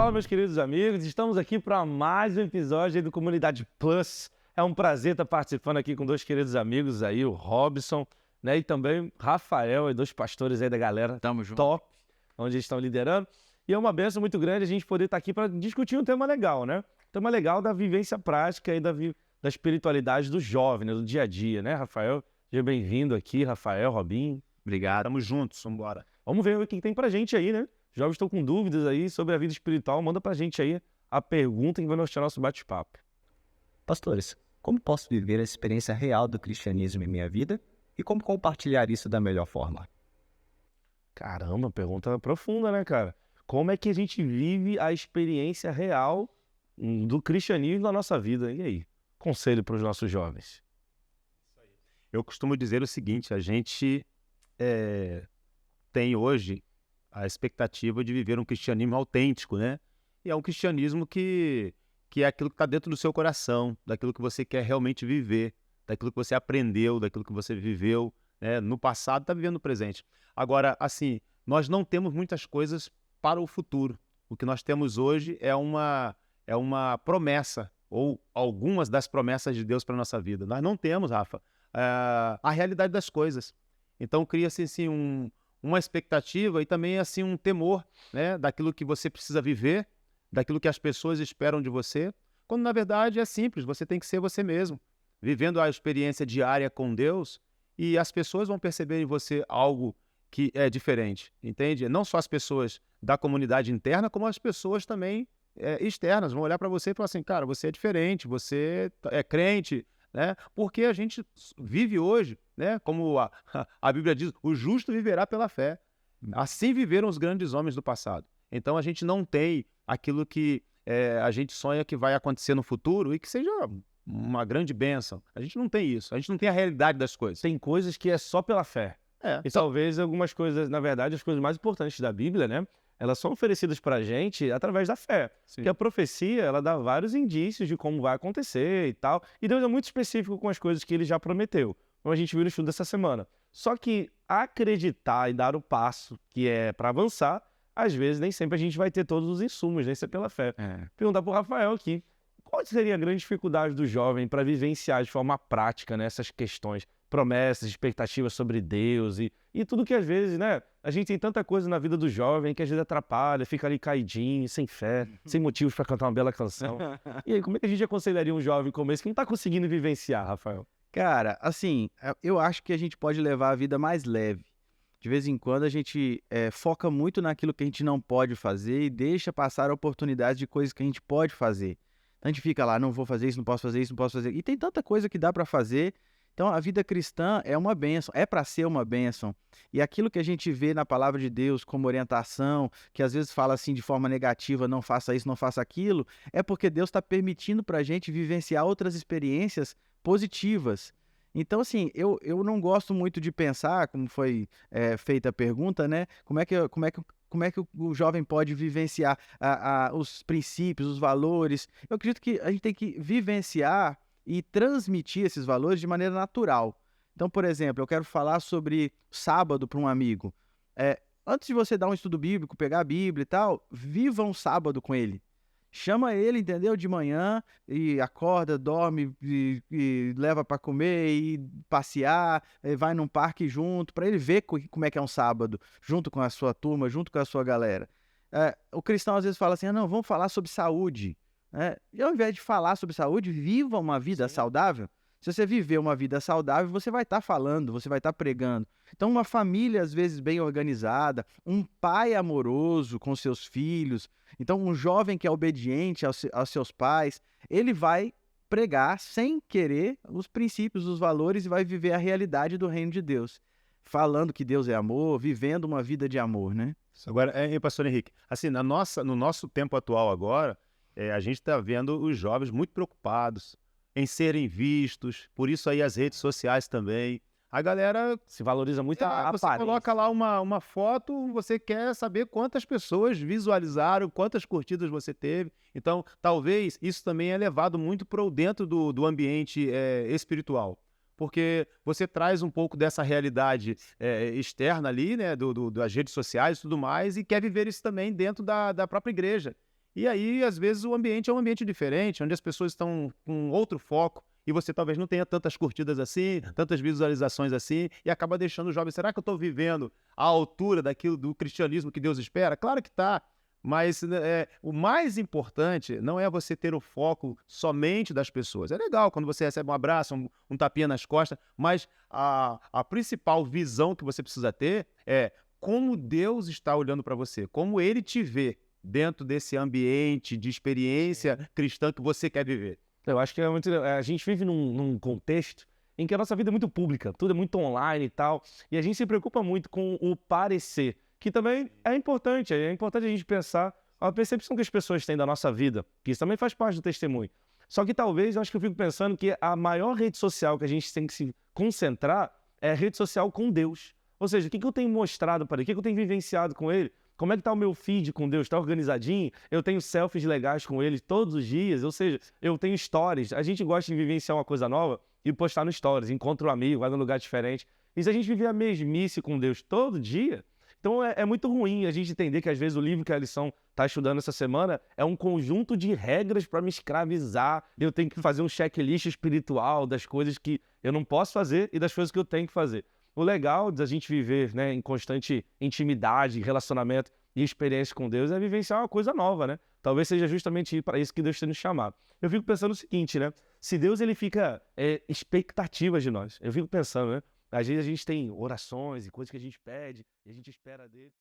Fala, meus queridos amigos, estamos aqui para mais um episódio aí do Comunidade Plus. É um prazer estar participando aqui com dois queridos amigos aí, o Robson, né, e também Rafael, e dois pastores aí da galera Tamo junto. top, onde eles estão liderando. E é uma bênção muito grande a gente poder estar aqui para discutir um tema legal, né? Um tema legal da vivência prática e da espiritualidade do jovem, né, do dia a dia, né, Rafael? Seja bem-vindo aqui, Rafael, Robinho. Obrigado. Tamo juntos, vambora. Vamos ver o que tem pra gente aí, né? Os jovens estão com dúvidas aí sobre a vida espiritual. Manda pra gente aí a pergunta que vai nortear nosso bate-papo. Pastores, como posso viver a experiência real do cristianismo em minha vida e como compartilhar isso da melhor forma? Caramba, pergunta profunda, né, cara? Como é que a gente vive a experiência real do cristianismo na nossa vida? E aí? Conselho para os nossos jovens. Eu costumo dizer o seguinte, a gente tem hoje a expectativa de viver um cristianismo autêntico, né? E é um cristianismo que é aquilo que está dentro do seu coração, daquilo que você quer realmente viver, daquilo que você aprendeu, daquilo que você viveu, né? No passado, está vivendo no presente. Agora, assim, nós não temos muitas coisas para o futuro. O que nós temos hoje é uma promessa, ou algumas das promessas de Deus para a nossa vida. Nós não temos, Rafa, a realidade das coisas. Então, cria-se assim, uma expectativa e também assim um temor, né, daquilo que você precisa viver, daquilo que as pessoas esperam de você, quando na verdade é simples, você tem que ser você mesmo, vivendo a experiência diária com Deus, e as pessoas vão perceber em você algo que é diferente, entende? Não só as pessoas da comunidade interna, como as pessoas também externas vão olhar para você e falar assim, cara, você é diferente, você é crente, né? Porque a gente vive hoje, né? Como a Bíblia diz, o justo viverá pela fé. Assim viveram os grandes homens do passado. Então a gente não tem aquilo que a gente sonha que vai acontecer no futuro e que seja uma grande bênção. A gente não tem isso, a gente não tem a realidade das coisas. Tem coisas que é só pela fé. E talvez algumas coisas, na verdade, as coisas mais importantes da Bíblia, né? Elas são oferecidas pra gente através da fé. Sim. Porque a profecia, ela dá vários indícios de como vai acontecer e tal. E Deus é muito específico com as coisas que ele já prometeu. Como a gente viu no estudo dessa semana. Só que acreditar e dar o passo que é para avançar, às vezes nem sempre a gente vai ter todos os insumos, nem ser pela fé. Perguntar pro Rafael aqui, qual seria a grande dificuldade do jovem para vivenciar de forma prática, né, essas questões, promessas, expectativas sobre Deus e tudo que às vezes, né, a gente tem tanta coisa na vida do jovem que às vezes atrapalha, fica ali caidinho, sem fé, sem motivos para cantar uma bela canção. E aí, como é que a gente aconselharia um jovem como esse que não tá conseguindo vivenciar, Rafael? Cara, assim, eu acho que a gente pode levar a vida mais leve. De vez em quando a gente foca muito naquilo que a gente não pode fazer e deixa passar a oportunidade de coisas que a gente pode fazer. Então a gente fica lá, não vou fazer isso, não posso fazer isso, não posso fazer. E tem tanta coisa que dá para fazer. Então a vida cristã é uma bênção, é para ser uma bênção. E aquilo que a gente vê na palavra de Deus como orientação, que às vezes fala assim de forma negativa, não faça isso, não faça aquilo, é porque Deus está permitindo para a gente vivenciar outras experiências positivas. Então, assim, eu não gosto muito de pensar, como foi feita a pergunta, né? Como é que o jovem pode vivenciar os princípios, os valores? Eu acredito que a gente tem que vivenciar e transmitir esses valores de maneira natural. Então, por exemplo, eu quero falar sobre sábado para um amigo. Antes de você dar um estudo bíblico, pegar a Bíblia e tal, viva um sábado com ele. Chama ele, entendeu? De manhã e acorda, dorme e leva para comer e passear, vai num parque junto, para ele ver como é que é um sábado, junto com a sua turma, junto com a sua galera. O cristão às vezes fala assim, não, vamos falar sobre saúde. E ao invés de falar sobre saúde, viva uma vida saudável. Se você viver uma vida saudável, você vai estar falando, você vai estar pregando. Então, uma família, às vezes, bem organizada, um pai amoroso com seus filhos. Então, um jovem que é obediente aos seus pais, ele vai pregar, sem querer, os princípios, os valores e vai viver a realidade do reino de Deus. Falando que Deus é amor, vivendo uma vida de amor, né? Agora, pastor Henrique, assim, no nosso tempo atual agora, a gente está vendo os jovens muito preocupados em serem vistos, por isso aí as redes sociais também. A galera se valoriza muito a você aparência. coloca lá uma foto, você quer saber quantas pessoas visualizaram, quantas curtidas você teve. Então, talvez isso também é levado muito para dentro do ambiente espiritual. Porque você traz um pouco dessa realidade externa ali, né, das redes sociais e tudo mais, e quer viver isso também dentro da própria igreja. E aí, às vezes, o ambiente é um ambiente diferente, onde as pessoas estão com outro foco, e você talvez não tenha tantas curtidas assim, tantas visualizações assim, e acaba deixando o jovem, será que eu estou vivendo à altura daquilo do cristianismo que Deus espera? Claro que está, mas o mais importante não é você ter o foco somente das pessoas. É legal quando você recebe um abraço, um tapinha nas costas, mas a principal visão que você precisa ter é como Deus está olhando para você, como Ele te vê dentro desse ambiente de experiência cristã que você quer viver. Eu acho que a gente vive num contexto em que a nossa vida é muito pública, tudo é muito online e tal, e a gente se preocupa muito com o parecer, que também é importante a gente pensar a percepção que as pessoas têm da nossa vida, que isso também faz parte do testemunho. Só que talvez, eu acho que eu fico pensando que a maior rede social que a gente tem que se concentrar é a rede social com Deus. Ou seja, o que eu tenho mostrado para ele, o que eu tenho vivenciado com ele, como é que está o meu feed com Deus? Está organizadinho? Eu tenho selfies legais com ele todos os dias, ou seja, eu tenho stories. A gente gosta de vivenciar uma coisa nova e postar no stories, encontra um amigo, vai num lugar diferente. E se a gente viver a mesmice com Deus todo dia, então é muito ruim a gente entender que às vezes o livro que a lição está estudando essa semana é um conjunto de regras para me escravizar. Eu tenho que fazer um checklist espiritual das coisas que eu não posso fazer e das coisas que eu tenho que fazer. O legal da gente viver, né, em constante intimidade, relacionamento e experiência com Deus é vivenciar uma coisa nova, né? Talvez seja justamente para isso que Deus tem nos chamado. Eu fico pensando o seguinte, né? Se Deus ele fica expectativas de nós, eu fico pensando, né? Às vezes a gente tem orações e coisas que a gente pede e a gente espera dele.